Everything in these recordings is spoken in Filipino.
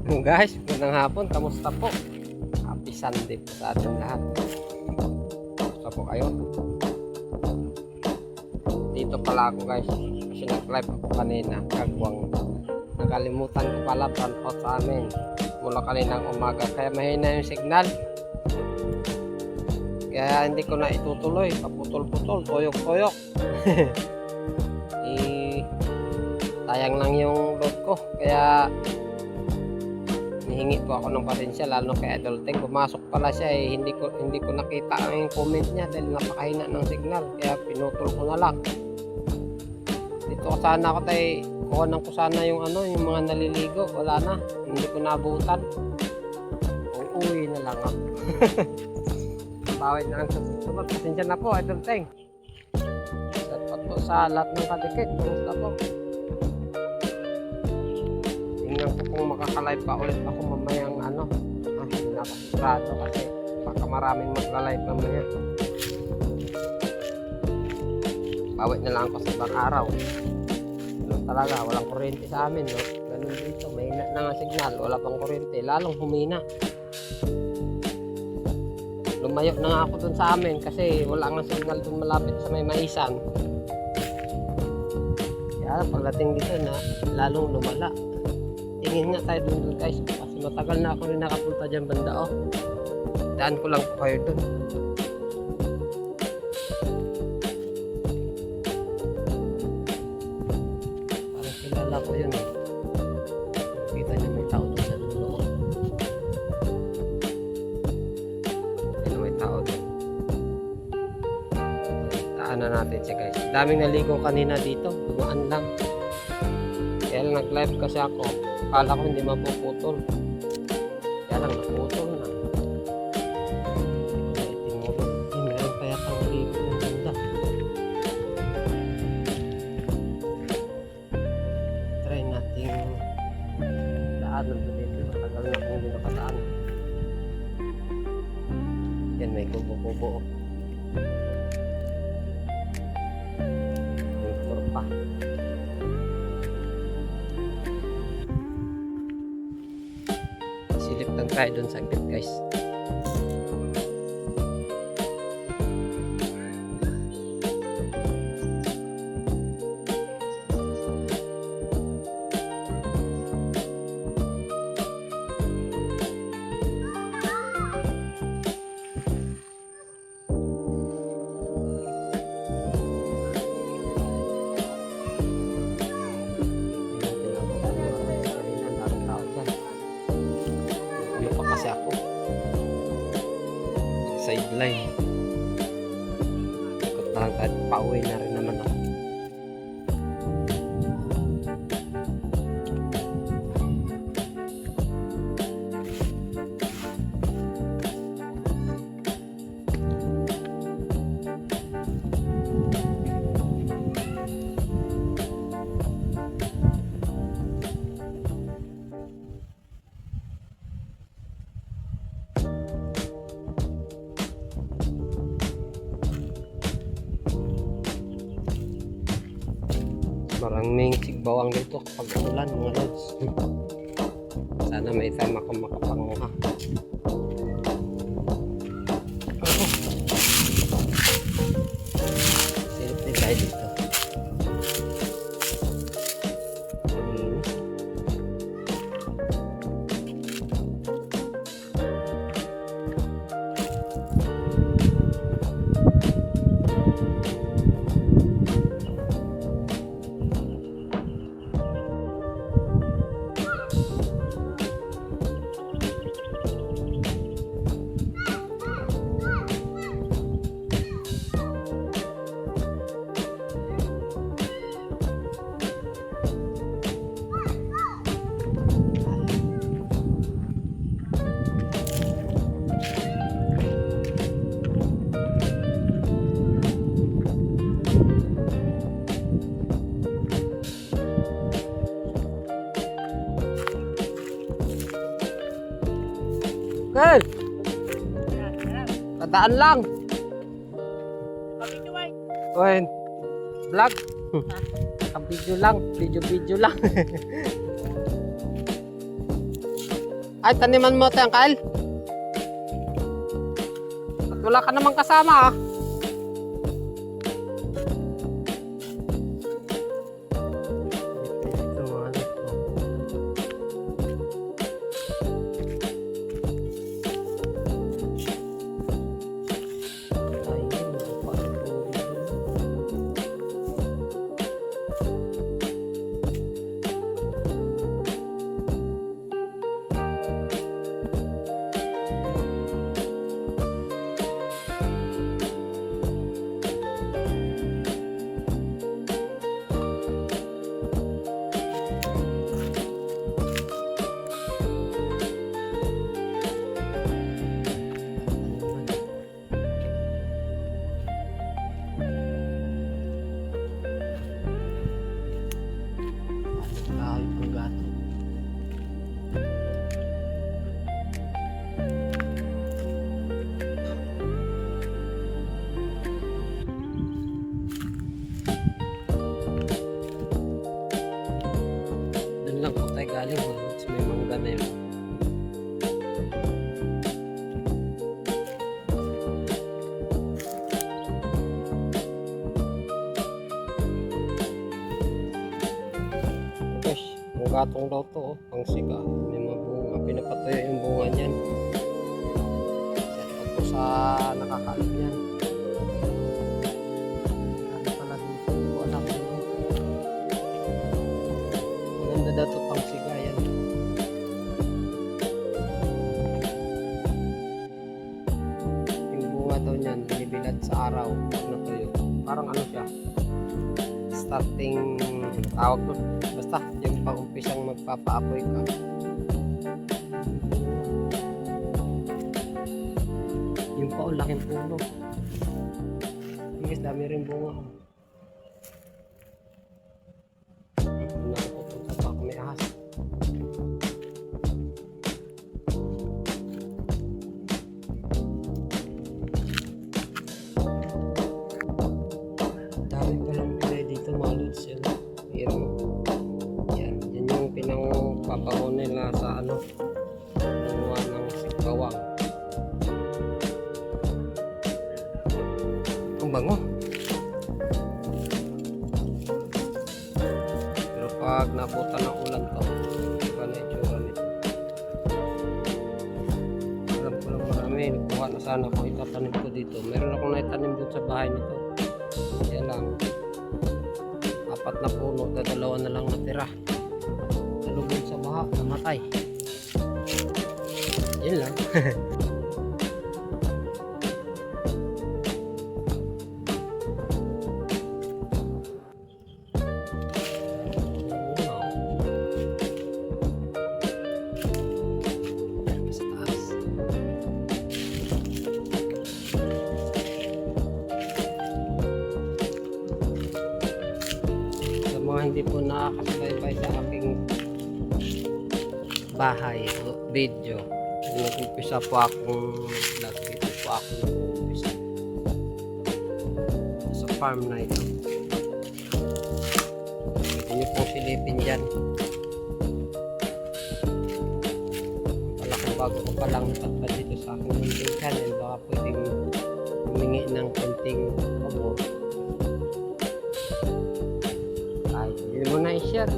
Guys, magandang hapon. Kamusta po? Happy Sunday po sa ating lahat. Kamusta po kayo? Dito pala ako guys. Kasi nag-live ako kanina. Kagwang. Nakalimutan ko pala turn out sa amin. Mula kaninang umaga. Kaya mahina yung signal. Kaya hindi ko na itutuloy. Paputol-putol. Toyok-toyok. Sayang lang yung load ko. Kaya hihingi po ako ng pasensya lalo kay Idol Teng. Pumasok pala siya hindi ko nakita ang comment niya dahil napakahina ng signal, kaya pinutol ko na lang. Dito ko sana ako kuhanan ko sana yung yung mga naliligo, wala na, hindi ko nabutan. Uuwi na lang ako. Bawit na lang sa susunod. Pasensya na po Idol Teng. Salamat po sa lahat ng kadikit. Kumusta po? Tingnan ko kung makaka-live pa ulit ako mamayang nakasigurado kasi baka maraming magla-live mamaya. Bawit na lang ako sa ibang araw. Ganun talaga, walang kuryente sa amin, no? Ganun dito, mahina na nga signal, wala pang kuryente, lalong humina. Lumayo na nga ako dun sa amin kasi wala nga signal dun malapit sa may maisan. Kaya pagdating dito na lalong lumala. Tingin nga tayo dun guys kasi matagal na ako rin nakapunta dyan banda. Daan ko lang po kayo dun. Parang kilala ko yun eh. Kita nyo may tao dun sa dulo. Yan may tao dun. Daanan natin siya guys. Daming naligo kanina dito. Dumaan lang. Kaya lang nag-live kasi ako. Akala ko hindi mapuputol. Kaya lang naputol na. Kaya tinuro. Meron pa yata ang ligo ng ganda. Try natin daanan na dito. Matagal na kung hindi nakataan. Yan may kubo-kubo. May motor pa. Silip lang tayo dun sa gate guys. Kasi ako sideline ikot na lang kahit pauwi na rin naman ako. Maraming sigbawang dito kapag ulan mga lods. Sana may time ako makapanguha. Silip din tayo dito. Okay. Tadaan lang. Oy, vlog. Video lang, video lang. Ay, taniman mo ito, Uncle. At wala ka namang kasama, ah. Ito, mga ito. Ayun, kahoy kong gato. Doon lang po tayo galing. May mangga na yun. Gosh, ang gatong daw to, oh. Pang siga. May mga bunga. Pinapatuyo yung bunga niyan. Set up po sa nakakalit niyan. Ano pala dito? Hindi ko alam. Maganda daw to pang siga yan. Yung bunga daw niyan, binibilad sa araw. Pag natuyo. Parang ano siya? Starting tawag to. Basta yung pang-umpisang magpapaapoy ka. Yung pa, ang laking puno. Guys, dami rin bunga. Napupunta pa ako, may ahas. Dami palang pilay dito, mga lods. Yan yung pinangpapango nila sa ano, bunga ng sikawang. Ang bango. Pero pag nabutan ng ulan to, iba na itsura nito. Alam ko lang marami, kuha na sana ko itatanim ko dito. Meron akong naitanim dun sa bahay nito. Yan lang. 4 na puno, dalawa na lang natira. Nalubog sa baha, namatay. Yun lang. Sa taas. Sa mga hindi po nakakasubaybay sa aking bahay o video, nag-umpisa po akong vlog dito po ako nag-umpisa sa farm na ito. Pwede nyo pong silipin dyan. Kung bago ko pa lang napadpad dito sa aking YouTube channel, baka pwedeng humingi ng konting pabor. Ay, hindi mo na i-share.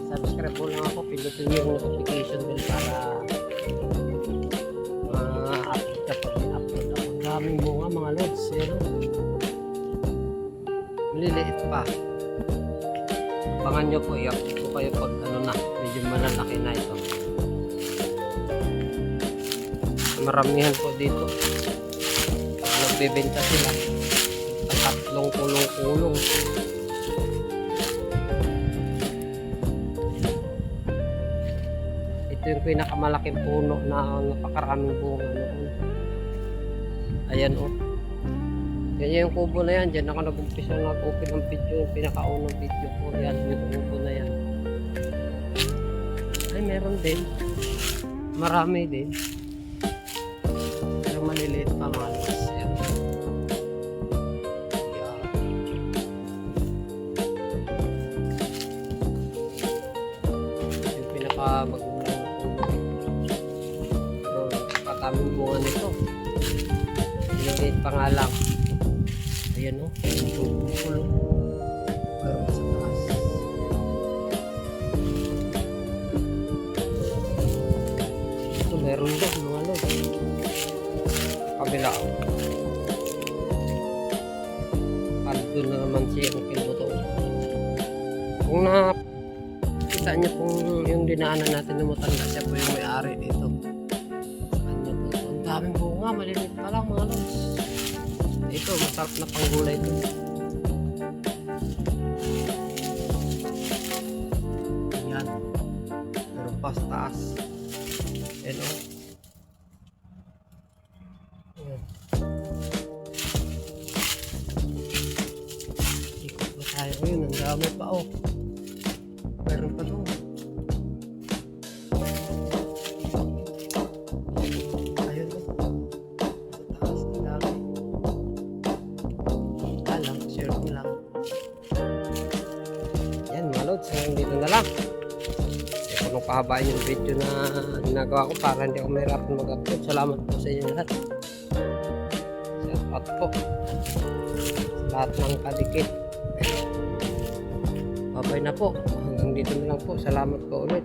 Subscribe mo lang ako, pindutin yung notification bell para ma-update kapag i-upload ako. Daming bunga mga lods. Maliliit pa. Abangan nyo po, i-update ko kayo pag ano na, medyo malalaki na ito. Maramihan po dito. Nagbebenta sila. Tatlong kulong-kulong. Ito yung pinakamalaking puno na napakaraming bunga noon. Ayan o. Yan yung kubo na yan. Diyan ako nag-umpisa nag-open ng video. Yung pinakaunang video ko. Yan yung kubo na yan. Ay meron din. Marami din. Pero maliliit pa mga lods. Yan. Yung pinaka magulang na puno. daming bunga nito. Liliit pa nga lang. Ayan o, bukol. Pero sa taas. Ito meron doon mga lod. Kabila. Doon na naman siya kung kinuto. Kung nakita niyo kung yung dinaanan natin na matanda, siya po yung may-ari dito. Ano po? Ang daming bunga, maliliit pa lang mga lods. Ito, masarap na panggulay ito. Ayan. Pero pa sa taas. Ayan o. Ayan. Ikot na tayo ngayon. Ang dami pa o. Meron pa doon. Ayun o. Taas na dami. Alam, share ko lang. Yan mga lods, hanggang dito na lang. Ito nung pahabain yung video na ginagawa ko para hindi ako mahirapan mag-upload. Salamat po sa inyo lahat. Shout out po sa lahat ng kadikit. Babay na po. Hanggang dito na lang po. Salamat po ulit.